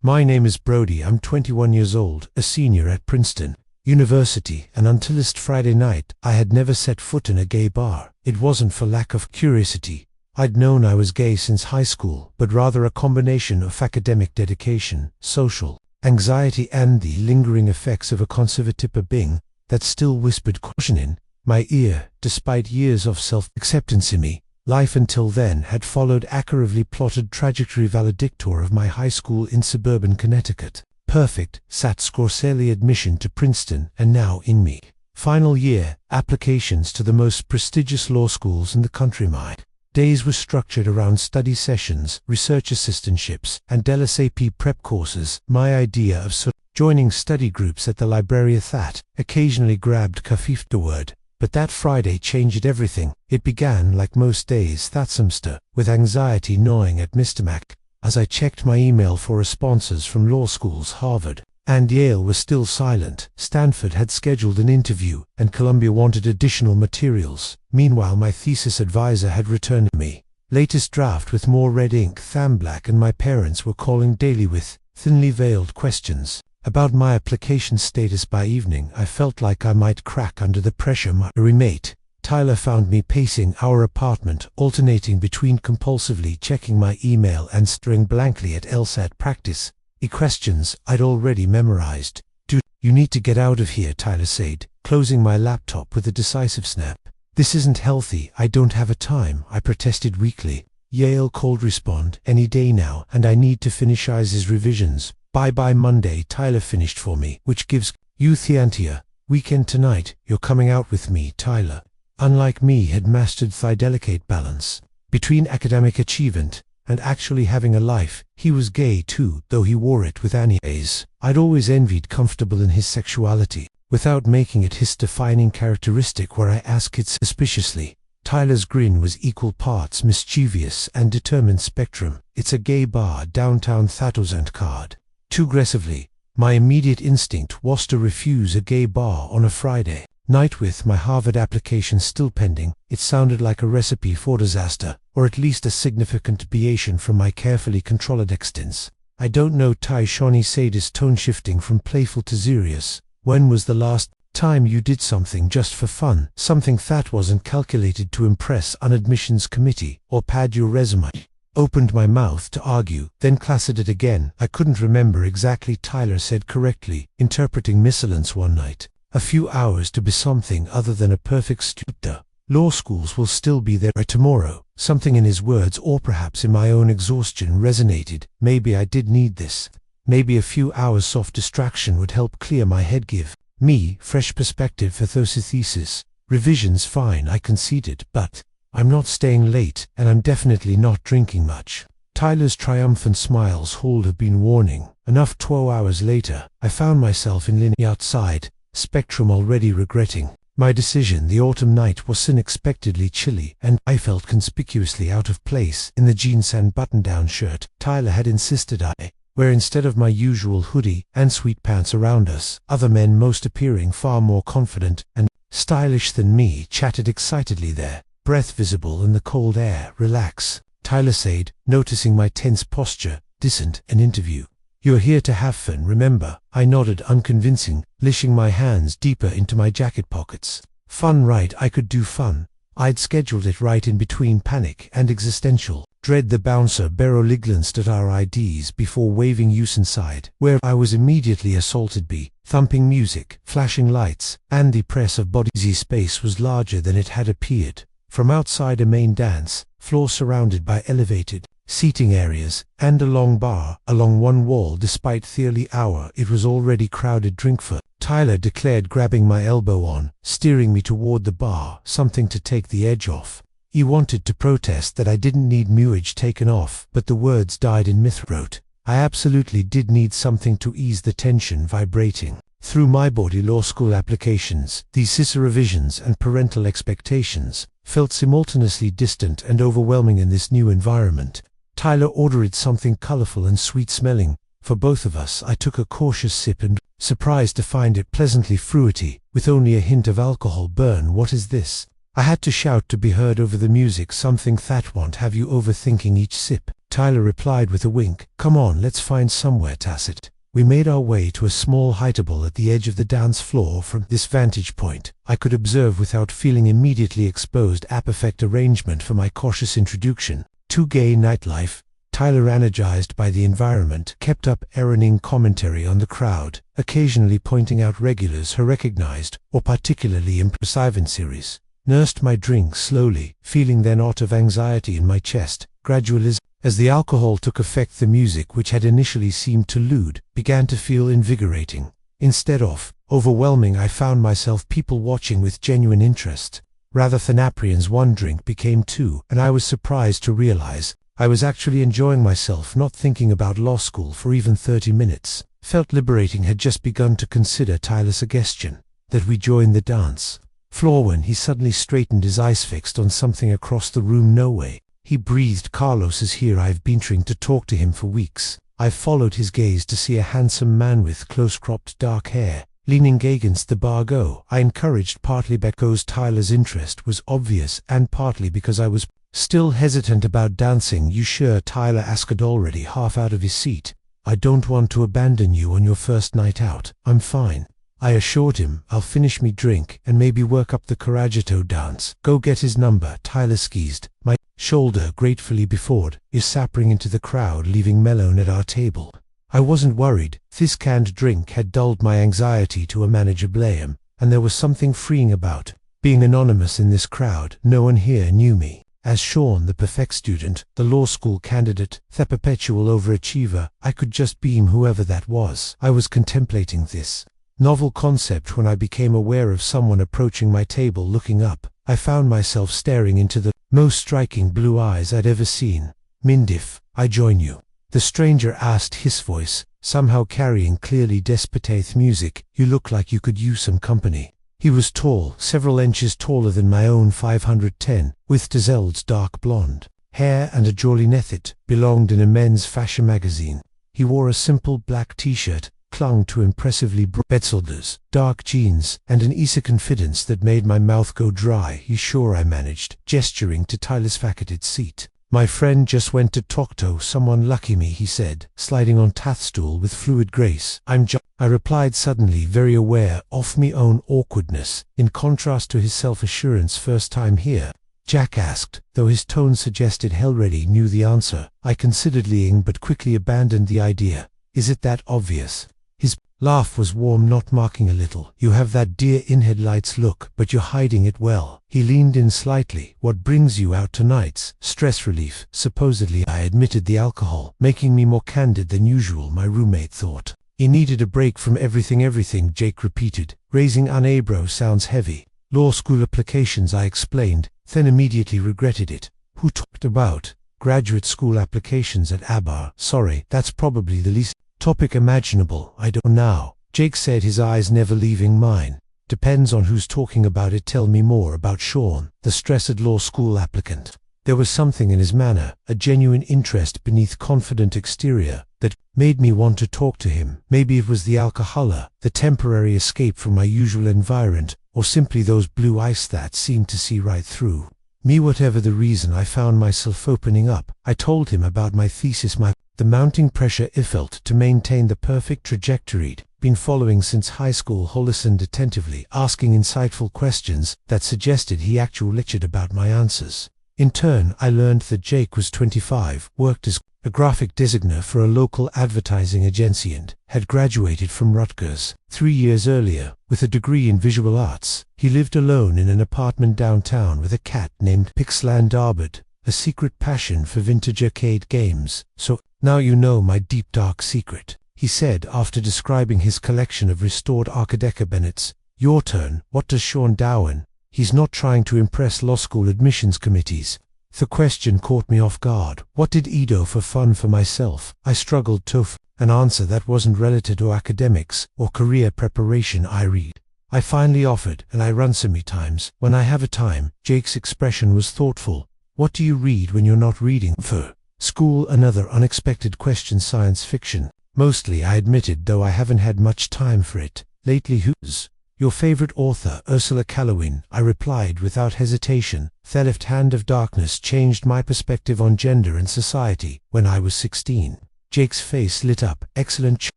My name is Brody. I'm 21 years old, a senior at Princeton University, and until last Friday night, I had never set foot in a gay bar. It wasn't for lack of curiosity. I'd known I was gay since high school, but rather a combination of academic dedication, social anxiety, and the lingering effects of a conservative being that still whispered caution in my ear. Despite years of self-acceptance in me, life until then had followed accurately plotted trajectory valedictor of my high school in suburban Connecticut. Perfect, sat Scorsese admission to Princeton, and now in me. Final year, applications to the most prestigious law schools in the country. My days were structured around study sessions, research assistantships, and LSAP prep courses. My idea of joining study groups at the library that occasionally grabbed coffee afterward. But that Friday changed everything. It began like most days that semester, with anxiety gnawing at my stomach as I checked my email for responses from law schools. Harvard and Yale were still silent. Stanford had scheduled an interview, and Columbia wanted additional materials. Meanwhile, my thesis advisor had returned me latest draft with more red ink than black, and my parents were calling daily with thinly veiled questions about my application status. By evening, I felt like I might crack under the pressure. My roommate, Tyler, found me pacing our apartment, alternating between compulsively checking my email and staring blankly at LSAT practice questions I'd already memorized. "Dude, you need to get out of here," Tyler said, closing my laptop with a decisive snap. "This isn't healthy." "I don't have a time," I protested weakly. "Yale called respond any day now, and I need to finish his revisions by Monday." Tyler finished for me, which gives you the idea. "Weekend tonight, you're coming out with me." Tyler, unlike me, had mastered the delicate balance between academic achievement and actually having a life. He was gay too, though he wore it with any ease. I'd always envied comfortable in his sexuality, without making it his defining characteristic where I asked it suspiciously. Tyler's grin was equal parts mischievous and determined. "Spectrum, it's a gay bar downtown Thatosant card." Too aggressively, my immediate instinct was to refuse a gay bar on a Friday night with my Harvard application still pending. It sounded like a recipe for disaster, or at least a significant deviation from my carefully controlled extents. "I don't know," Ty Shawnee said, his tone shifting from playful to serious. "When was the last time you did something just for fun, something that wasn't calculated to impress an admissions committee or pad your resume?" Opened my mouth to argue, then closed it again. "I couldn't remember exactly," Tyler said correctly, interpreting miscellance one night. "A few hours to be something other than a perfect student. Law schools will still be there tomorrow." Something in his words, or perhaps in my own exhaustion, resonated. Maybe I did need this. Maybe a few hours of distraction would help clear my head, give me fresh perspective for those thesis revisions. "Fine," I conceded, "but I'm not staying late, and I'm definitely not drinking much." Tyler's triumphant smiles would have been warning enough. 12 hours later, I found myself in Linny outside Spectrum, already regretting my decision. The autumn night was unexpectedly chilly, and I felt conspicuously out of place in the jeans and button-down shirt Tyler had insisted I wear instead of my usual hoodie and sweat pants. Around us, other men, most appearing far more confident and stylish than me, chatted excitedly, their breath visible in the cold air. "Relax," Tyler said, noticing my tense posture. "This isn't an interview. You're here to have fun, remember?" I nodded, unconvincing, lishing my hands deeper into my jacket pockets. "Fun, right? I could do fun." I'd scheduled it right in between panic and existential dread. The bouncer barely glanced at our IDs before waving us inside, where I was immediately assaulted by thumping music, flashing lights, and the press of bodies. The space was larger than it had appeared. From outside, a main dance floor surrounded by elevated seating areas, and a long bar along one wall. Despite the early hour, it was already crowded. "Drink for," Tyler declared, grabbing my elbow on, steering me toward the bar, something to take the edge off. He wanted to protest that I didn't need muage taken off, but the words died in my throat. I absolutely did need something to ease the tension vibrating through my body. Law school applications, thesis revisions, and parental expectations felt simultaneously distant and overwhelming in this new environment. Tyler ordered something colorful and sweet-smelling for both of us. I took a cautious sip and, surprised to find it pleasantly fruity, with only a hint of alcohol burn. "What is this?" I had to shout to be heard over the music. "Something that won't have you overthinking each sip." Tyler replied with a wink. Come on, let's find somewhere tacit. We made our way to a small high-table at the edge of the dance floor. From this vantage point, I could observe without feeling immediately exposed a perfect arrangement for my cautious introduction. To gay nightlife, Tyler, energized by the environment, kept up erroneous commentary on the crowd, occasionally pointing out regulars who recognized, or particularly impressive series. Nursed my drink slowly, feeling the knot of anxiety in my chest. Gradually, as the alcohol took effect, the music, which had initially seemed to lewd, began to feel invigorating. Instead of overwhelming, I found myself people watching with genuine interest. Rather than apprehensions, one drink became two, and I was surprised to realize I was actually enjoying myself, not thinking about law school for even 30 minutes. Felt liberating. Had just begun to consider Tyler's suggestion that we join the dance floor when he suddenly straightened, his eyes fixed on something across the room. No way, he breathed. Carlos is here. I've been trying to talk to him for weeks. I followed his gaze to see a handsome man with close-cropped dark hair leaning against the bar. Go, I encouraged, partly because Tyler's interest was obvious and partly because I was still hesitant about dancing. You sure? Tyler asked, already half out of his seat. I don't want to abandon you on your first night out. I'm fine, I assured him. I'll finish me drink and maybe work up the Carajito dance. Go get his number. Tyler squeezed my shoulder gratefully before disappearing into the crowd, leaving Melone at our table. I wasn't worried. This canned drink had dulled my anxiety to a manageable aim, and there was something freeing about being anonymous in this crowd. No one here knew me as Sean, the perfect student, the law school candidate, the perpetual overachiever. I could just beam whoever that was. I was contemplating this novel concept when I became aware of someone approaching my table. Looking up, I found myself staring into the most striking blue eyes I'd ever seen. Mind if I join you? The stranger asked, his voice somehow carrying clearly desperate music. You look like you could use some company. He was tall, several inches taller than my own 510, with Giselle's dark blonde hair and a jolly neck belonged in a men's fashion magazine. He wore a simple black t-shirt, clung to impressively broad shoulders, dark jeans, and an easy confidence that made my mouth go dry. You sure? I managed, gesturing to Tyler's vacated seat. My friend just went to talk to someone. Lucky me, he said, sliding on stool with fluid grace. I replied, suddenly very aware of me own awkwardness, in contrast to his self-assurance. First time here? Jack asked, though his tone suggested he already knew the answer. I considered lying but quickly abandoned the idea. Is it that obvious? His laugh was warm, not mocking. A little. You have that deer in headlights look, but you're hiding it well. He leaned in slightly. What brings you out tonight? Stress relief, supposedly. I admitted, the alcohol making me more candid than usual. My roommate thought he needed a break from everything. Everything, Jake repeated, raising an eyebrow. Sounds heavy. Law school applications, I explained, then immediately regretted it. Who talked about graduate school applications at ABBA? Sorry, that's probably the least topic imaginable. I don't know, Jake said, his eyes never leaving mine. Depends on who's talking about it. Tell me more about Sean, the stressed law school applicant. There was something in his manner, a genuine interest beneath confident exterior, that made me want to talk to him. Maybe it was the alcohol, the temporary escape from my usual environment, or simply those blue eyes that seemed to see right through me. Whatever the reason, I found myself opening up. I told him about my thesis, the mounting pressure I felt to maintain the perfect trajectory been following since high school. He listened attentively, asking insightful questions that suggested he actually lectured about my answers. In turn, I learned that Jake was 25, worked as a graphic designer for a local advertising agency, and had graduated from Rutgers 3 years earlier with a degree in visual arts. He lived alone in an apartment downtown with a cat named Pixland Arbord, a secret passion for vintage arcade games. So, now you know my deep dark secret, he said after describing his collection of restored Arcadeca Bennetts. Your turn. What does Sean Dowen? He's not trying to impress law school admissions committees. The question caught me off guard. What did I do for fun for myself? I struggled to an answer that wasn't related to academics or career preparation. I read. I finally offered, and I run sometimes when I have a time. Jake's expression was thoughtful. What do you read when you're not reading for school? Another unexpected question. Science fiction. Mostly, I admitted, though I haven't had much time for it lately. Who's Your favorite author, Ursula K. Le Guin, I replied without hesitation. The Left Hand of Darkness changed my perspective on gender and society when I was 16. Jake's face lit up. Excellent.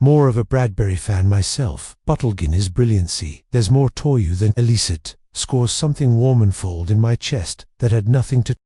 More of a Bradbury fan myself. Bottlegin is brilliancy. There's more to you than illicit. Scores something warm and fold in my chest that had nothing to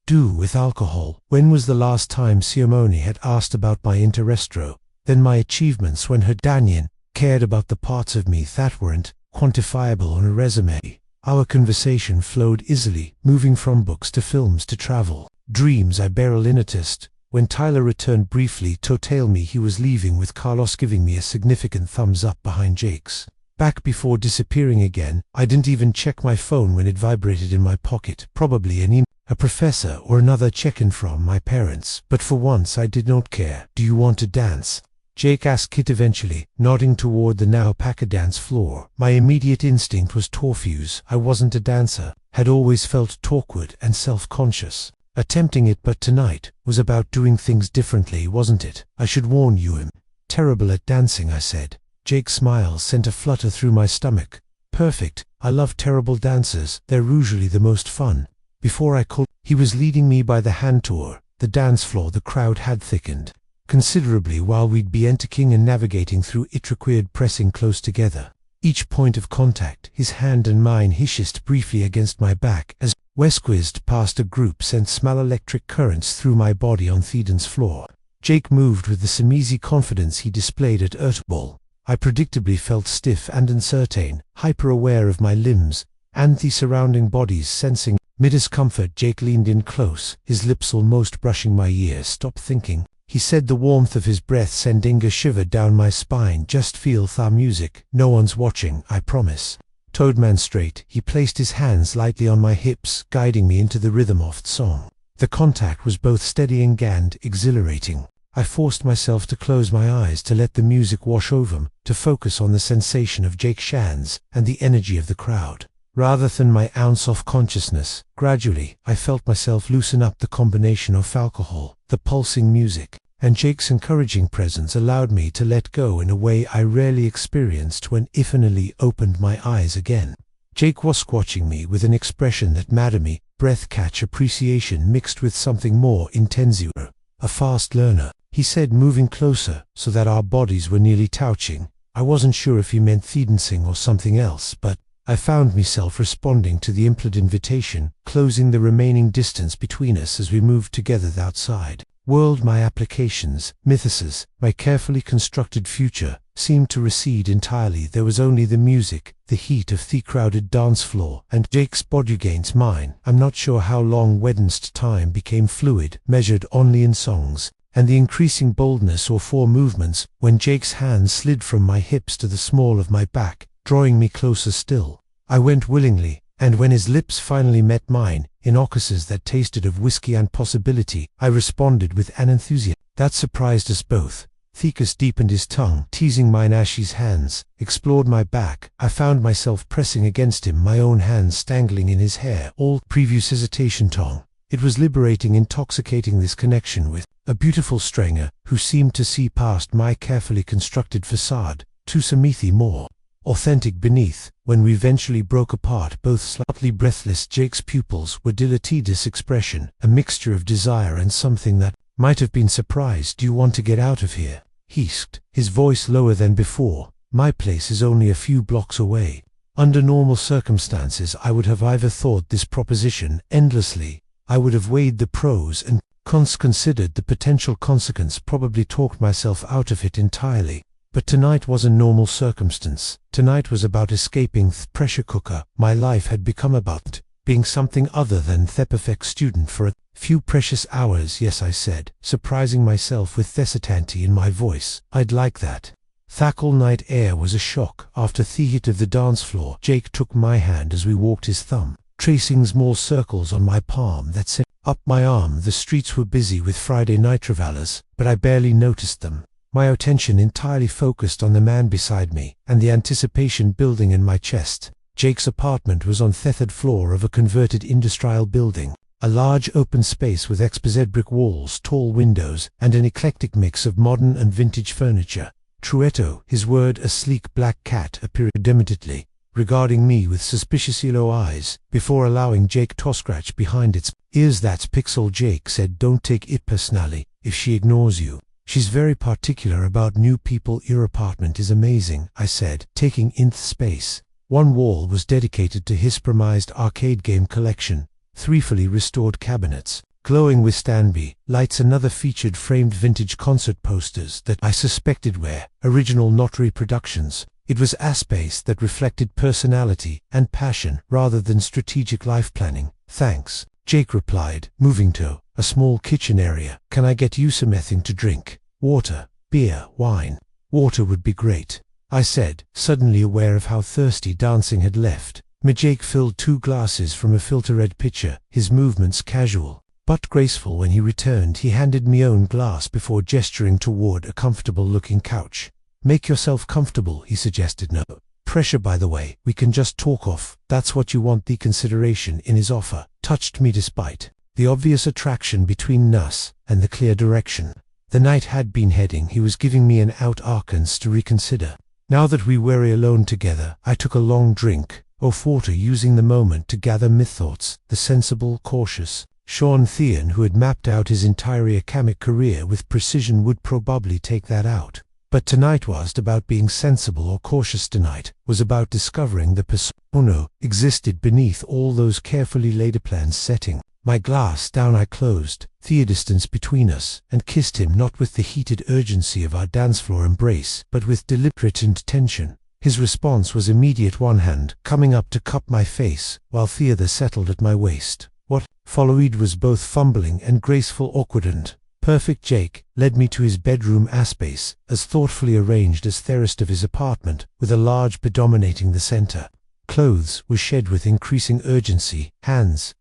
do with alcohol. When was the last time Simeone had asked about my interestro? Then my achievements when her Danian cared about the parts of me that weren't quantifiable on a resume. Our conversation flowed easily, moving from books to films to travel. Dreams I barely noticed. When Tyler returned briefly to tell me he was leaving with Carlos giving me a significant thumbs up behind Jake's back before disappearing again, I didn't even check my phone when it vibrated in my pocket. Probably an email, a professor, or another check-in from my parents, but for once I did not care. Do you want to dance? Jake asked Kit eventually, nodding toward the now packed dance floor. My immediate instinct was to refuse. I wasn't a dancer, had always felt awkward and self-conscious. Attempting it, but tonight was about doing things differently, wasn't it? I should warn you, I'm terrible at dancing, I said. Jake's smile sent a flutter through my stomach. Perfect. I love terrible dancers. They're usually the most fun. Before I called, he was leading me by the hand toward the dance floor. The crowd had thickened considerably while we'd be entering and navigating through it required pressing close together. Each point of contact, his hand and mine hissed briefly against my back as we squeezed past a group sent small electric currents through my body on the dance floor. Jake moved with the same easy confidence he displayed at Urtball. I predictably felt stiff and uncertain, hyper-aware of my limbs and the surrounding bodies. Sensing discomfort, Jake leaned in close, his lips almost brushing my ear. Stop thinking, he said, the warmth of his breath sending a shiver down my spine. Just feel the music. No one's watching, I promise. Toadman straight, he placed his hands lightly on my hips, guiding me into the rhythm of the song. The contact was both steadying and exhilarating. I forced myself to close my eyes to let the music wash over me, to focus on the sensation of Jake's hands and the energy of the crowd, rather than my ounce of consciousness. Gradually, I felt myself loosen up. The combination of alcohol, the pulsing music, and Jake's encouraging presence allowed me to let go in a way I rarely experienced when I finally opened my eyes again. Jake was watching me with an expression that made me breath-catch appreciation mixed with something more intense. "You're a fast learner," he said, moving closer so that our bodies were nearly touching. I wasn't sure if he meant dancing or something else, but I found myself responding to the implied invitation, closing the remaining distance between us as we moved together outside world. My applications, mythoses, my carefully constructed future seemed to recede entirely. There was only the music, the heat of the crowded dance floor, and Jake's body against mine. I'm not sure how long Wednesday time became fluid, measured only in songs, and the increasing boldness or four movements when Jake's hands slid from my hips to the small of my back, drawing me closer still. I went willingly, and when his lips finally met mine, in occasions that tasted of whiskey and possibility, I responded with an enthusiasm that surprised us both. Thekus deepened his tongue, teasing mine as his hands explored my back. I found myself pressing against him, my own hands tangling in his hair, all previous hesitation tongue. It was liberating, intoxicating, this connection with a beautiful stranger who seemed to see past my carefully constructed facade, to something more authentic beneath. When we eventually broke apart, both slightly breathless, Jake's pupils were dilated. This expression, a mixture of desire and something that might have been surprise. "Do you want to get out of here?" he asked, his voice lower than before. "My place is only a few blocks away." Under normal circumstances, I would have either thought this proposition endlessly, I would have weighed the pros and cons, considered the potential consequence, probably talked myself out of it entirely. But tonight was a normal circumstance. Tonight was about escaping the pressure cooker. My life had become about being something other than the perfect student for a few precious hours. "Yes," I said, surprising myself with hesitancy in my voice. "I'd like that." Thackle night air was a shock. After the heat of the dance floor, Jake took my hand as we walked, his thumb tracing small circles on my palm that sent up my arm. The streets were busy with Friday night revelers, but I barely noticed them. My attention entirely focused on the man beside me, and the anticipation building in my chest. Jake's apartment was on the third floor of a converted industrial building, a large open space with exposed brick walls, tall windows, and an eclectic mix of modern and vintage furniture. Truetto, his word, a sleek black cat, appeared intermittently, regarding me with suspicious yellow eyes, before allowing Jake to scratch behind its ears. That's Pixel. Jake said, don't take it personally if she ignores you. She's very particular about new people. Your apartment is amazing, I said, taking in space. One wall was dedicated to his promised arcade game collection, 3 fully restored cabinets, glowing with Stanby lights. Another featured framed vintage concert posters that I suspected were original, not reproductions. It was a space that reflected personality and passion rather than strategic life planning. Thanks, Jake replied, moving to a small kitchen area. Can I get you something to drink? Water, beer, wine? Water would be great, I said, suddenly aware of how thirsty dancing had left me. Jake filled 2 glasses from a filter-red pitcher, his movements casual but graceful. When he returned, he handed me own glass before gesturing toward a comfortable-looking couch. Make yourself comfortable, he suggested. No pressure, by the way, we can just talk off. That's what you want. The consideration in his offer touched me despite the obvious attraction between us and the clear direction the night had been heading. He was giving me an out archance to reconsider. Now that we were alone together, I took a long drink of water, using the moment to gather my thoughts. The sensible, cautious Sean Thean, who had mapped out his entire academic career with precision, would probably take that out. But tonight wasn't about being sensible or cautious. Tonight was about discovering the persona existed beneath all those carefully laid plans. Setting my glass down, I closed the distance between us and kissed him, not with the heated urgency of our dance floor embrace, but with deliberate intention. His response was immediate, one hand coming up to cup my face, while the other settled at my waist. What followed was both fumbling and graceful, awkward and perfect. Jake led me to his bedroom, a space as thoughtfully arranged as the rest of his apartment, with a large bed dominating the center. Clothes were shed with increasing urgency, hands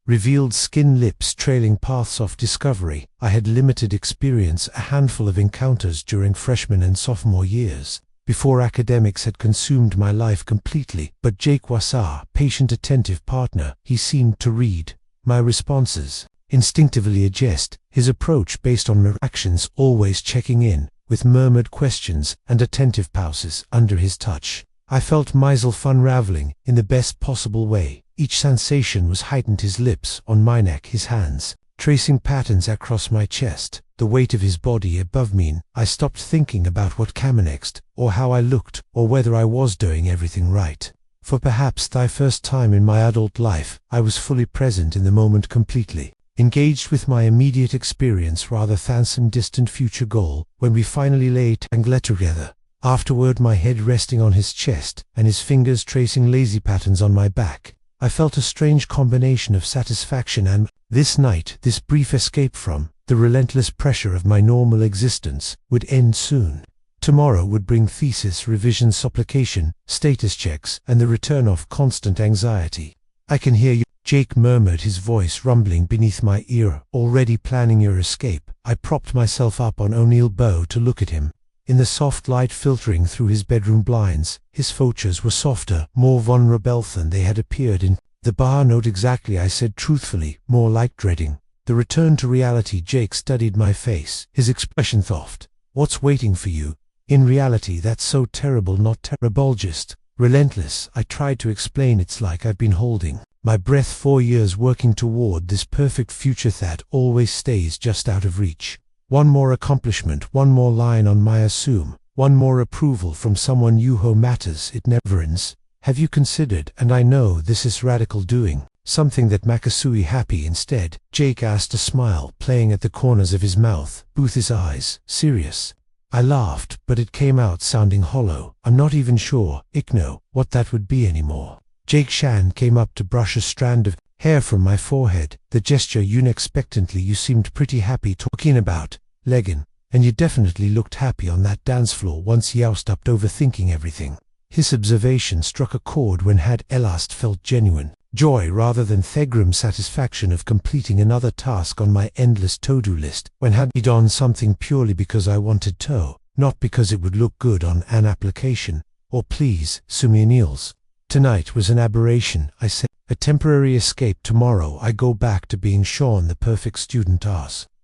revealed skin, lips trailing paths of discovery. I had limited experience, a handful of encounters during freshman and sophomore years, before academics had consumed my life completely. But Jake was a patient, attentive partner. He seemed to read my responses, instinctively adjust his approach based on my actions, always checking in with murmured questions and attentive pauses. Under his touch, I felt myself unraveling in the best possible way. Each sensation was heightened. His lips on my neck, his hands tracing patterns across my chest, the weight of his body above me. I stopped thinking about what came next, or how I looked, or whether I was doing everything right. For perhaps the first time in my adult life, I was fully present in the moment, completely engaged with my immediate experience rather than some distant future goal. When we finally lay tangled together, afterward, my head resting on his chest and his fingers tracing lazy patterns on my back, I felt a strange combination of satisfaction and this night, this brief escape from the relentless pressure of my normal existence, would end soon. Tomorrow would bring thesis revision, supplication, status checks, and the return of constant anxiety. I can hear you, Jake murmured, his voice rumbling beneath my ear. Already planning your escape? I propped myself up on O'Neill's bow to look at him. In the soft light filtering through his bedroom blinds, his features were softer, more vulnerable than they had appeared in the bar. Not exactly, I said truthfully, more like dreading the return to reality. Jake studied my face, his expression soft. What's waiting for you? In reality, that's so terrible. Not terrible, just relentless. I tried to explain. It's like I've been holding my breath for years, working toward this perfect future that always stays just out of reach. One more accomplishment, one more line on my assume, one more approval from someone you who matters. It never ends. Have you considered, and I know this is radical, doing something that makes you happy instead? Jake asked, a smile playing at the corners of his mouth, both his eyes serious. I laughed, but it came out sounding hollow. I'm not even sure, know what that would be anymore. Jake Shan came up to brush a strand of hair from my forehead, the gesture unexpectedly. You seemed pretty happy talking about Legan, and you definitely looked happy on that dance floor once you stopped overthinking everything. His observation struck a chord when had last felt genuine joy rather than thegrum satisfaction of completing another task on my endless to-do list. When had he done something purely because I wanted to, not because it would look good on an application, or please Sumi Niels. Tonight was an aberration, I said. A temporary escape. Tomorrow I go back to being Sean, the perfect student.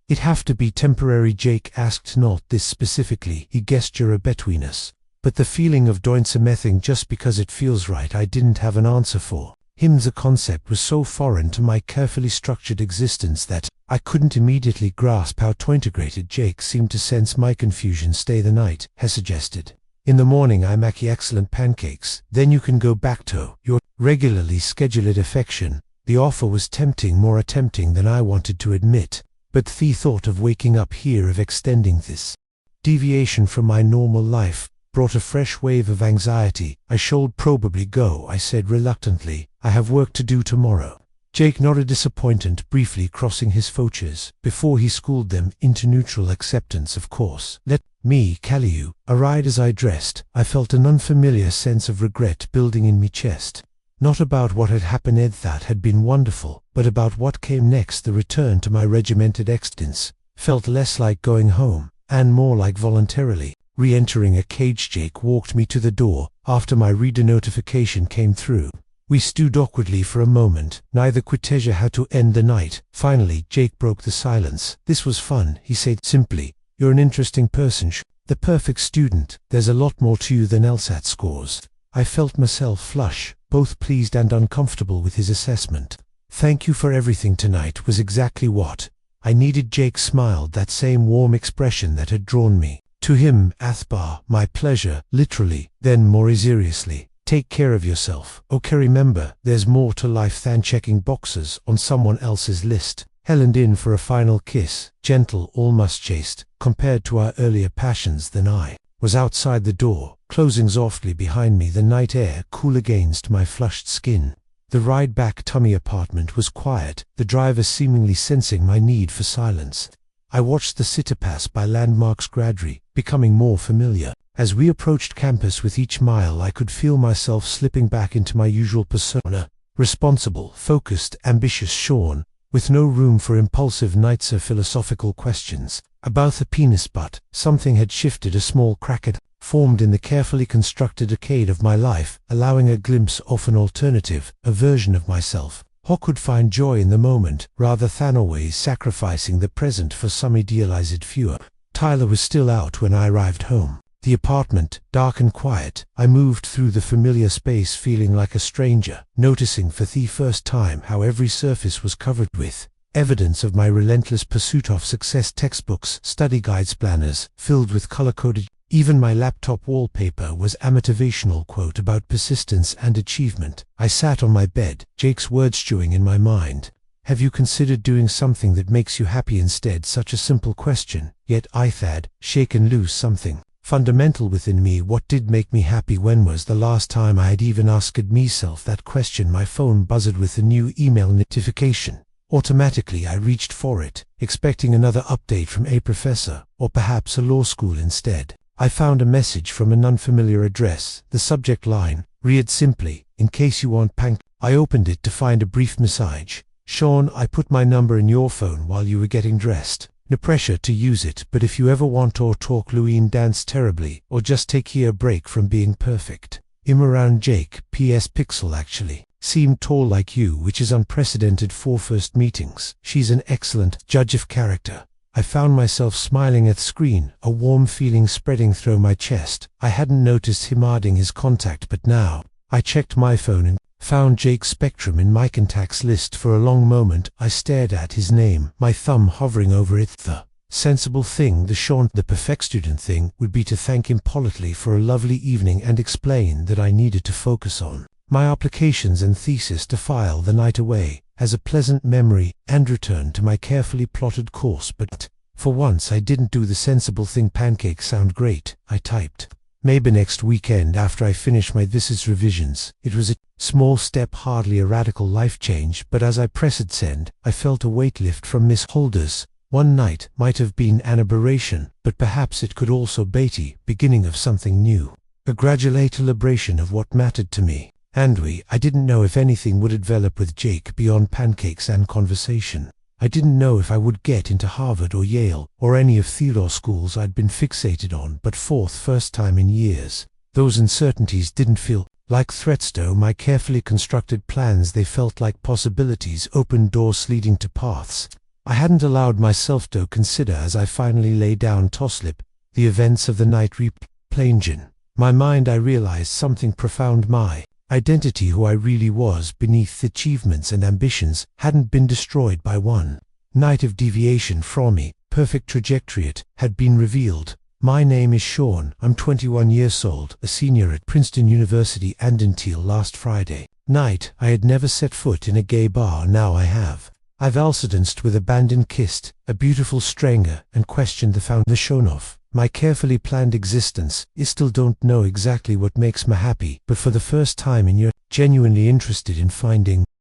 It have to be temporary? Jake asked. Not this specifically. He gestured between us. But the feeling of doing something just because it feels right I didn't have an answer for. The concept was so foreign to my carefully structured existence that I couldn't immediately grasp how to integrated. Jake seemed to sense my confusion. Stay the night, he suggested. In the morning I make excellent pancakes, then you can go back to your regularly scheduled affection. The offer was tempting, more tempting than I wanted to admit, but the thought of waking up here, of extending this deviation from my normal life, brought a fresh wave of anxiety. I should probably go, I said reluctantly. I have work to do tomorrow. Jake nodded disappointment, briefly crossing his features before he schooled them into neutral acceptance. Of course. Let me carry you a ride. As I dressed, I felt an unfamiliar sense of regret building in me chest. Not about what had happened that had been wonderful, but about what came next. The return to my regimented existence felt less like going home, and more like voluntarily re-entering a cage. Jake walked me to the door after my reader notification came through. We stood awkwardly for a moment, neither could tell how to end the night. Finally, Jake broke the silence. This was fun, he said simply. You're an interesting person, the perfect student. There's a lot more to you than LSAT scores. I felt myself flush, both pleased and uncomfortable with his assessment. Thank you for everything tonight was exactly what I needed. Jake smiled, that same warm expression that had drawn me to him. Athbar, my pleasure, literally. Then more seriously, take care of yourself. Okay, remember, there's more to life than checking boxes on someone else's list. Helen in for a final kiss, gentle, almost chaste, compared to our earlier passions. Then I was outside the door, closing softly behind me, the night air cool against my flushed skin. The ride back to my apartment was quiet, the driver seemingly sensing my need for silence. I watched the city pass by, landmarks gradually becoming more familiar. As we approached campus, with each mile I could feel myself slipping back into my usual persona, responsible, focused, ambitious Sean, with no room for impulsive nights or philosophical questions about the penis. But something had shifted. A small crack had formed in the carefully constructed arcade of my life, allowing a glimpse of an alternative, a version of myself who could find joy in the moment, rather than always sacrificing the present for some idealized future. Tyler was still out when I arrived home. The apartment, dark and quiet. I moved through the familiar space feeling like a stranger, noticing for the first time how every surface was covered with evidence of my relentless pursuit of success. Textbooks, study guides, planners, filled with color-coded. Even my laptop wallpaper was a motivational quote about persistence and achievement. I sat on my bed, Jake's words stewing in my mind. Have you considered doing something that makes you happy instead? Such a simple question, yet I had shaken loose something fundamental within me. What did make me happy? When was the last time I had even asked myself that question? My phone buzzed with a new email notification. Automatically I reached for it, expecting another update from a professor, or perhaps a law school instead. I found a message from an unfamiliar address. The subject line read simply, "In case you want pank." I opened it to find a brief message. Sean, I put my number in your phone while you were getting dressed. No pressure to use it, but if you ever want to talk, Louine dance terribly, or just take a break from being perfect. I'm around. Jake. P.S. Pixel actually seemed tall like you, which is unprecedented for first meetings. She's an excellent judge of character. I found myself smiling at the screen, a warm feeling spreading through my chest. I hadn't noticed him adding his contact, but now I checked my phone and found Jake's Spectrum in my contacts list. For a long moment I stared at his name, my thumb hovering over it. The sensible thing, the perfect student thing, would be to thank him politely for a lovely evening and explain that I needed to focus on my applications and thesis, to file the night away as a pleasant memory and return to my carefully plotted course. But for once I didn't do the sensible thing. Pancakes sound great, I typed. Maybe next weekend after I finish my thesis revisions. It was a small step, hardly a radical life change, but as I pressed send, I felt a weight lift from Miss Holders. One night might have been an aberration, but perhaps it could also be the beginning of something new. A gradual liberation of what mattered to me. I didn't know if anything would develop with Jake beyond pancakes and conversation. I didn't know if I would get into Harvard or Yale, or any of the law schools I'd been fixated on, but for the first time in years, those uncertainties didn't feel like threats to my carefully constructed plans. They felt like possibilities, open doors leading to paths I hadn't allowed myself to consider. As I finally lay down to sleep, the events of the night replayed. My mind, I realized something profound. My identity, who I really was beneath achievements and ambitions, hadn't been destroyed by one night of deviation from me. Perfect trajectory, it had been revealed. My name is Sean. I'm 21 years old, a senior at Princeton University, and until last Friday night, I had never set foot in a gay bar. Now I have. I've also danced with abandoned, kissed a beautiful stranger, and questioned the foundation of my carefully planned existence. I still don't know exactly what makes me happy, but for the first time in years, genuinely interested in finding